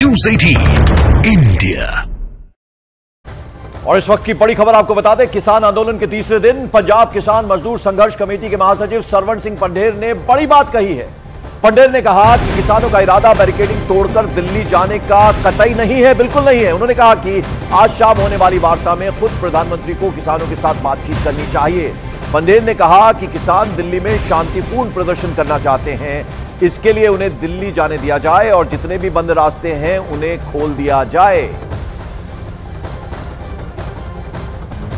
News 18 India. और इस वक्त की बड़ी खबर आपको बता दें, किसान आंदोलन के तीसरे दिन पंजाब किसान मजदूर संघर्ष कमेटी के महासचिव सरवण सिंह पंढेर ने बड़ी बात कही है। पंढेर ने कहा कि किसानों का इरादा बैरिकेडिंग तोड़कर दिल्ली जाने का कतई नहीं है, बिल्कुल नहीं है। उन्होंने कहा कि आज शाम होने वाली वार्ता में खुद प्रधानमंत्री को किसानों के साथ बातचीत करनी चाहिए। पंढेर ने कहा कि किसान दिल्ली में शांतिपूर्ण प्रदर्शन करना चाहते हैं, इसके लिए उन्हें दिल्ली जाने दिया जाए और जितने भी बंद रास्ते हैं उन्हें खोल दिया जाए।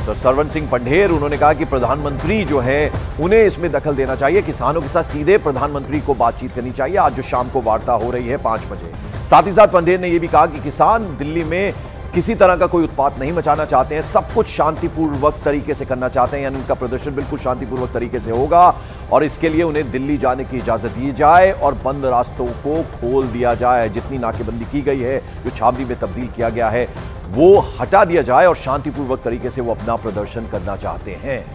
तो सरवण सिंह पंढेर उन्होंने कहा कि प्रधानमंत्री जो है उन्हें इसमें दखल देना चाहिए, किसानों के साथ सीधे प्रधानमंत्री को बातचीत करनी चाहिए। आज जो शाम को वार्ता हो रही है 5 बजे। साथ ही साथ पंढेर ने यह भी कहा कि किसान दिल्ली में किसी तरह का कोई उत्पात नहीं मचाना चाहते हैं, सब कुछ शांतिपूर्वक तरीके से करना चाहते हैं, यानी उनका प्रदर्शन बिल्कुल शांतिपूर्वक तरीके से होगा और इसके लिए उन्हें दिल्ली जाने की इजाजत दी जाए और बंद रास्तों को खोल दिया जाए। जितनी नाकेबंदी की गई है, जो छावनी में तब्दील किया गया है, वो हटा दिया जाए और शांतिपूर्वक तरीके से वो अपना प्रदर्शन करना चाहते हैं।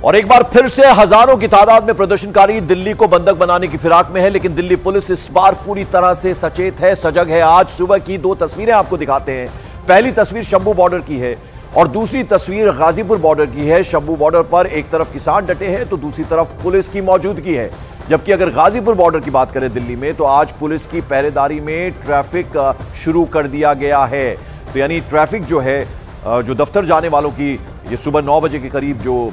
और एक बार फिर से हजारों की तादाद में प्रदर्शनकारी दिल्ली को बंधक बनाने की फिराक में है, लेकिन दिल्ली पुलिस इस बार पूरी तरह से सचेत है, सजग है। आज सुबह की 2 तस्वीरें आपको दिखाते हैं। पहली तस्वीर शंभू बॉर्डर की है और दूसरी तस्वीर गाजीपुर बॉर्डर की है। शंभू बॉर्डर पर एक तरफ किसान डटे हैं तो दूसरी तरफ पुलिस की मौजूदगी है। जबकि अगर गाजीपुर बॉर्डर की बात करें दिल्ली में, तो आज पुलिस की पहरेदारी में ट्रैफिक शुरू कर दिया गया है। तो यानी ट्रैफिक जो है, जो दफ्तर जाने वालों की ये सुबह 9 बजे के करीब जो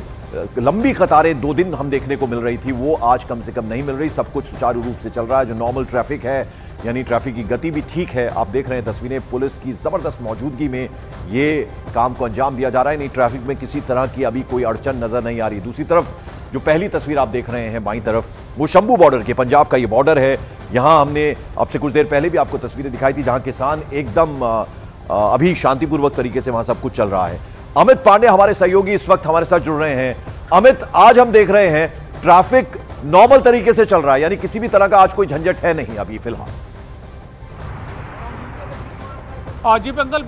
लंबी कतारें 2 दिन हम देखने को मिल रही थी, वो आज कम से कम नहीं मिल रही। सब कुछ सुचारू रूप से चल रहा है। जो नॉर्मल ट्रैफिक है, यानी ट्रैफिक की गति भी ठीक है। आप देख रहे हैं तस्वीरें, पुलिस की जबरदस्त मौजूदगी में ये काम को अंजाम दिया जा रहा है। नहीं, ट्रैफिक में किसी तरह की अभी कोई अड़चन नजर नहीं आ रही। दूसरी तरफ जो पहली तस्वीर आप देख रहे हैं बाईं तरफ, वो शंभू बॉर्डर के, पंजाब का ये बॉर्डर है। यहां हमने आपसे कुछ देर पहले भी आपको तस्वीरें दिखाई थी, जहां किसान एकदम अभी शांतिपूर्वक तरीके से वहां सब कुछ चल रहा है। अमित पांडे हमारे सहयोगी इस वक्त हमारे साथ जुड़ रहे हैं। अमित, आज हम देख रहे हैं ट्रैफिक नॉर्मल तरीके से चल रहा है, यानी किसी भी तरह का आज कोई झंझट है नहीं अभी फिलहाल। जी पंकज,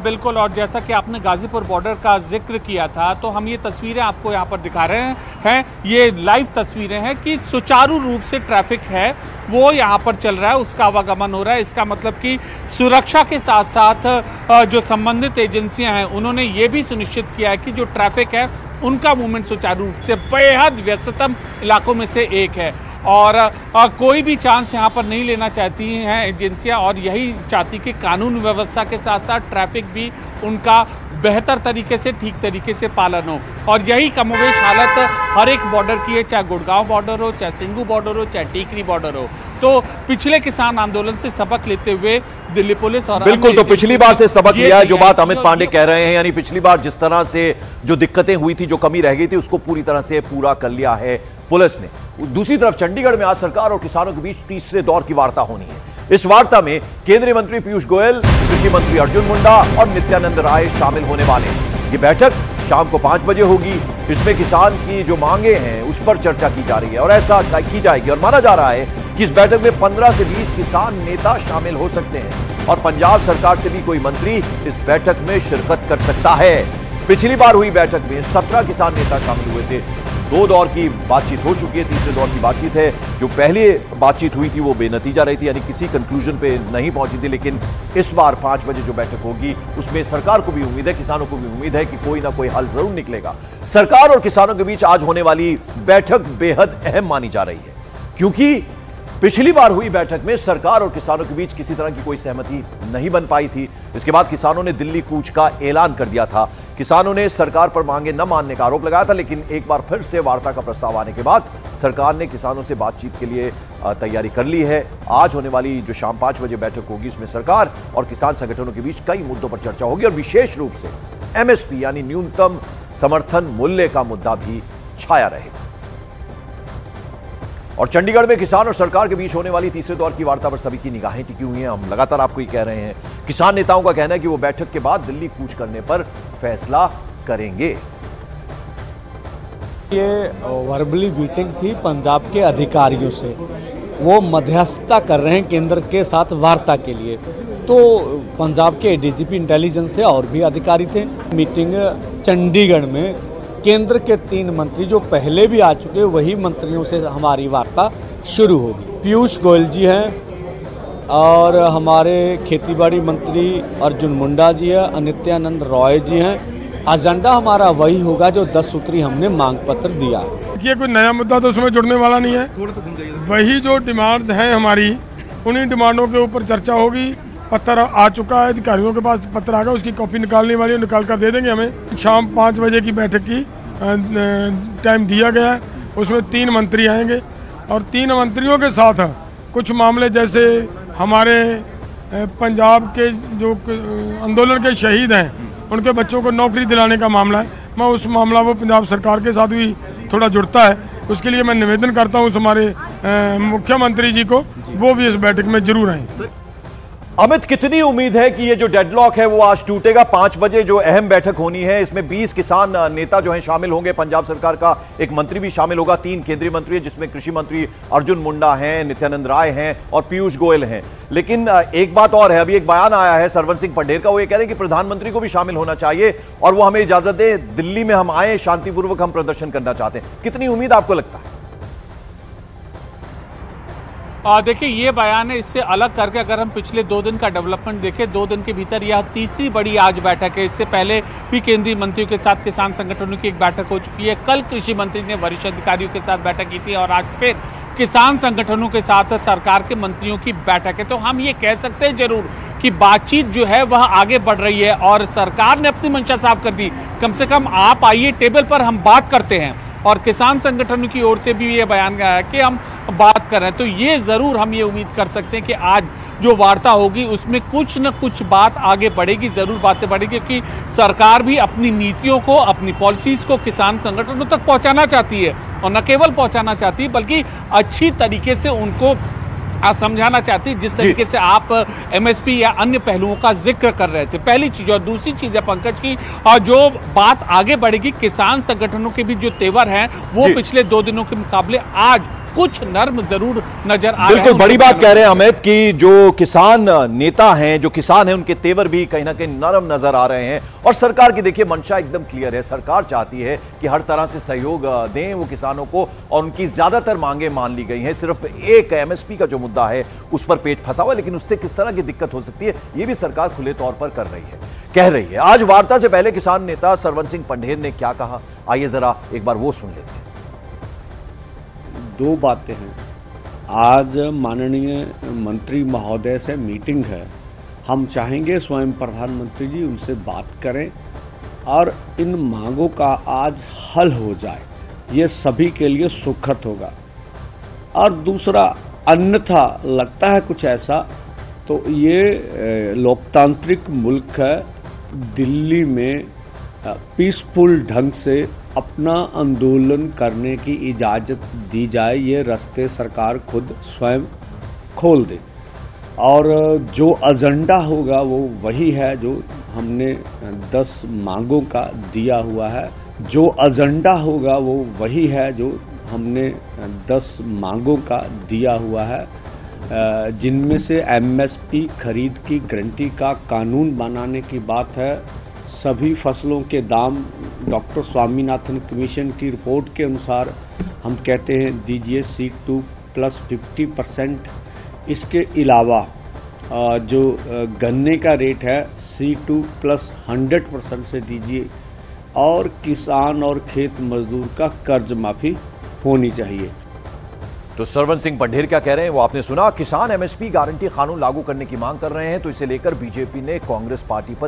बिल्कुल। और जैसा कि आपने गाजीपुर बॉर्डर का जिक्र किया था, तो हम ये तस्वीरें आपको यहाँ पर दिखा रहे हैं। ये लाइव तस्वीरें हैं कि सुचारू रूप से ट्रैफिक है वो यहाँ पर चल रहा है, उसका आवागमन हो रहा है। इसका मतलब कि सुरक्षा के साथ साथ जो संबंधित एजेंसियां हैं उन्होंने ये भी सुनिश्चित किया है कि जो ट्रैफिक है उनका मूवमेंट सुचारू रूप से, बेहद व्यस्ततम इलाकों में से एक है। और कोई भी चांस यहाँ पर नहीं लेना चाहती हैं एजेंसियां, और यही चाहती कि कानून व्यवस्था के साथ साथ ट्रैफिक भी उनका बेहतर तरीके से, ठीक तरीके से पालन हो। और यही कमोवेश हालत हर एक बॉर्डर की है, चाहे गुड़गांव बॉर्डर हो, चाहे सिंघू बॉर्डर हो, चाहे टीकरी बॉर्डर हो। तो पिछले किसान आंदोलन से सबक लेते हुए दिल्ली पुलिस और बिल्कुल, तो पिछली बार से सबक लिया है, जो बात अमित पांडे कह रहे हैं। यानी पिछली बार जिस तरह से जो दिक्कतें हुई थी, जो कमी रह गई थी, उसको पूरी तरह से पूरा कर लिया है पुलिस ने। दूसरी तरफ चंडीगढ़ में आज सरकार और किसानों के बीच तीसरे दौर की वार्ता होनी है। इस वार्ता में केंद्रीय मंत्री पीयूष गोयल, कृषि मंत्री अर्जुन मुंडा और नित्यानंद राय शामिल होने वाले हैं। ये बैठक शाम को 5 बजे होगी। इसमें किसान की जो मांगे हैं उस पर चर्चा की जा रही है और ऐसा की जाएगी। और माना जा रहा है कि इस बैठक में 15 से 20 किसान नेता शामिल हो सकते हैं और पंजाब सरकार से भी कोई मंत्री इस बैठक में शिरकत कर सकता है। पिछली बार हुई बैठक में 17 किसान नेता शामिल हुए थे। 2 दौर की बातचीत हो चुकी है, तीसरे दौर की बातचीत है। जो पहले बातचीत हुई थी वो बेनतीजा रही थी, यानी किसी कंक्लूजन पे नहीं पहुंची थी। लेकिन इस बार 5 बजे जो बैठक होगी उसमें सरकार को भी उम्मीद है, किसानों को भी उम्मीद है कि कोई ना कोई हल जरूर निकलेगा। सरकार और किसानों के बीच आज होने वाली बैठक बेहद अहम मानी जा रही है, क्योंकि पिछली बार हुई बैठक में सरकार और किसानों के बीच किसी तरह की कोई सहमति नहीं बन पाई थी। इसके बाद किसानों ने दिल्ली कूच का ऐलान कर दिया था। किसानों ने सरकार पर मांगे न मानने का आरोप लगाया था, लेकिन एक बार फिर से वार्ता का प्रस्ताव आने के बाद सरकार ने किसानों से बातचीत के लिए तैयारी कर ली है। आज होने वाली जो शाम 5 बजे बैठक होगी, उसमें सरकार और किसान संगठनों के बीच कई मुद्दों पर चर्चा होगी और विशेष रूप से एमएसपी यानी न्यूनतम समर्थन मूल्य का मुद्दा भी छाया रहेगा। और चंडीगढ़ में किसान और सरकार के बीच होने वाली तीसरे दौर की वार्ता पर सभी की निगाहें टिकी हुई हैं। हम लगातार आपको ये कह रहे हैं, किसान नेताओं का कहना है कि वो बैठक के बाद दिल्ली कूच करने पर फैसला करेंगे। ये वर्बली मीटिंग थी पंजाब के अधिकारियों से, वो मध्यस्थता कर रहे हैं केंद्र के साथ वार्ता के लिए। तो पंजाब के डीजीपी इंटेलिजेंस से और भी अधिकारी थे। मीटिंग चंडीगढ़ में केंद्र के 3 मंत्री जो पहले भी आ चुके, वही मंत्रियों से हमारी वार्ता शुरू होगी। पीयूष गोयल जी हैं और हमारे खेतीबाड़ी मंत्री अर्जुन मुंडा जी है, नित्यानंद रॉय जी हैं। एजेंडा हमारा वही होगा जो 10 सूत्री हमने मांग पत्र दिया है। देखिए, कोई नया मुद्दा तो उसमें जुड़ने वाला नहीं है। वही जो डिमांड्स हैं हमारी, उन्हीं डिमांडों के ऊपर चर्चा होगी। पत्र आ चुका है, अधिकारियों के पास पत्र आ गया, उसकी कॉपी निकालने वाली है, निकाल कर दे देंगे हमें। शाम 5 बजे की बैठक की टाइम दिया गया है, उसमें 3 मंत्री आएंगे और 3 मंत्रियों के साथ कुछ मामले जैसे हमारे पंजाब के जो आंदोलन के शहीद हैं उनके बच्चों को नौकरी दिलाने का मामला है, मैं उस मामला वो पंजाब सरकार के साथ भी थोड़ा जुड़ता है, उसके लिए मैं निवेदन करता हूँ हमारे मुख्यमंत्री जी को, वो भी इस बैठक में जरूर आएँ। अमित, कितनी उम्मीद है कि ये जो डेडलॉक है वो आज टूटेगा? 5 बजे जो अहम बैठक होनी है, इसमें 20 किसान नेता जो हैं शामिल होंगे, पंजाब सरकार का एक मंत्री भी शामिल होगा, 3 केंद्रीय मंत्री हैं जिसमें कृषि मंत्री अर्जुन मुंडा हैं, नित्यानंद राय हैं और पीयूष गोयल हैं। लेकिन एक बात और है, अभी एक बयान आया है सरवन सिंह पंढेर का, वो ये कह रहे हैं कि प्रधानमंत्री को भी शामिल होना चाहिए और वो हमें इजाजत दे, दिल्ली में हम आए, शांतिपूर्वक हम प्रदर्शन करना चाहते हैं। कितनी उम्मीद आपको लगता है? देखिए, ये बयान है, इससे अलग करके अगर हम पिछले 2 दिन का डेवलपमेंट देखें, 2 दिन के भीतर यह तीसरी बड़ी आज बैठक है। इससे पहले भी केंद्रीय मंत्रियों के साथ किसान संगठनों की एक बैठक हो चुकी है। कल कृषि मंत्री ने वरिष्ठ अधिकारियों के साथ बैठक की थी और आज फिर किसान संगठनों के साथ सरकार के मंत्रियों की बैठक है। तो हम ये कह सकते हैं जरूर कि बातचीत जो है वह आगे बढ़ रही है और सरकार ने अपनी मंशा साफ कर दी। कम से कम आप आइए, टेबल पर हम बात करते हैं। और किसान संगठनों की ओर से भी ये बयान गया है कि हम बात कर रहे हैं। तो ये जरूर हम ये उम्मीद कर सकते हैं कि आज जो वार्ता होगी उसमें कुछ न कुछ बात आगे बढ़ेगी, जरूर बातें बढ़ेगी, क्योंकि सरकार भी अपनी नीतियों को, अपनी पॉलिसीज को किसान संगठनों तक पहुंचाना चाहती है और न केवल पहुंचाना चाहती है बल्कि अच्छी तरीके से उनको समझाना चाहती है, जिस तरीके से आप एमएसपी या अन्य पहलुओं का जिक्र कर रहे थे। पहली चीज। और दूसरी चीज है पंकज की, जो बात आगे बढ़ेगी, किसान संगठनों के भी जो तेवर हैं वो पिछले 2 दिनों के मुकाबले आज कुछ नर्म जरूर नजर आ रहे हैं। बिल्कुल बड़ी बात कह रहे हैं अमित कि जो किसान नेता हैं, जो किसान हैं, उनके तेवर भी कहीं ना कहीं नरम नजर आ रहे हैं। और सरकार की देखिए मंशा एकदम क्लियर है, सरकार चाहती है कि हर तरह से सहयोग दें वो किसानों को और उनकी ज्यादातर मांगे मान ली गई हैं। सिर्फ एक एमएसपी का जो मुद्दा है उस पर पेट फंसा हुआ है, लेकिन उससे किस तरह की दिक्कत हो सकती है ये भी सरकार खुले तौर पर कर रही है, कह रही है। आज वार्ता से पहले किसान नेता सरवन सिंह पंढेर ने क्या कहा, आइए जरा एक बार वो सुन लेते हैं। 2 बातें हैं। आज माननीय मंत्री महोदय से मीटिंग है, हम चाहेंगे स्वयं प्रधानमंत्री जी उनसे बात करें और इन मांगों का आज हल हो जाए, ये सभी के लिए सुखद होगा। और दूसरा, अन्यथा लगता है कुछ ऐसा, तो ये लोकतांत्रिक मुल्क है, दिल्ली में पीसफुल ढंग से अपना आंदोलन करने की इजाज़त दी जाए, ये रास्ते सरकार खुद स्वयं खोल दे। और जो एजेंडा होगा वो वही है जो हमने 10 मांगों का दिया हुआ है। जो एजेंडा होगा वो वही है जो हमने 10 मांगों का दिया हुआ है, जिनमें से एमएसपी खरीद की गारंटी का कानून बनाने की बात है। सभी फसलों के दाम डॉक्टर स्वामीनाथन कमीशन की रिपोर्ट के अनुसार हम कहते हैं दीजिए C2 प्लस 50%। इसके अलावा जो गन्ने का रेट है C2 प्लस 100% से दीजिए और किसान और खेत मजदूर का कर्ज माफ़ी होनी चाहिए। तो सरवन सिंह पंढेर क्या कह रहे हैं वो आपने सुना। किसान एमएसपी गारंटी कानून लागू करने की मांग कर रहे हैं, तो इसे लेकर बीजेपी ने कांग्रेस पार्टी पर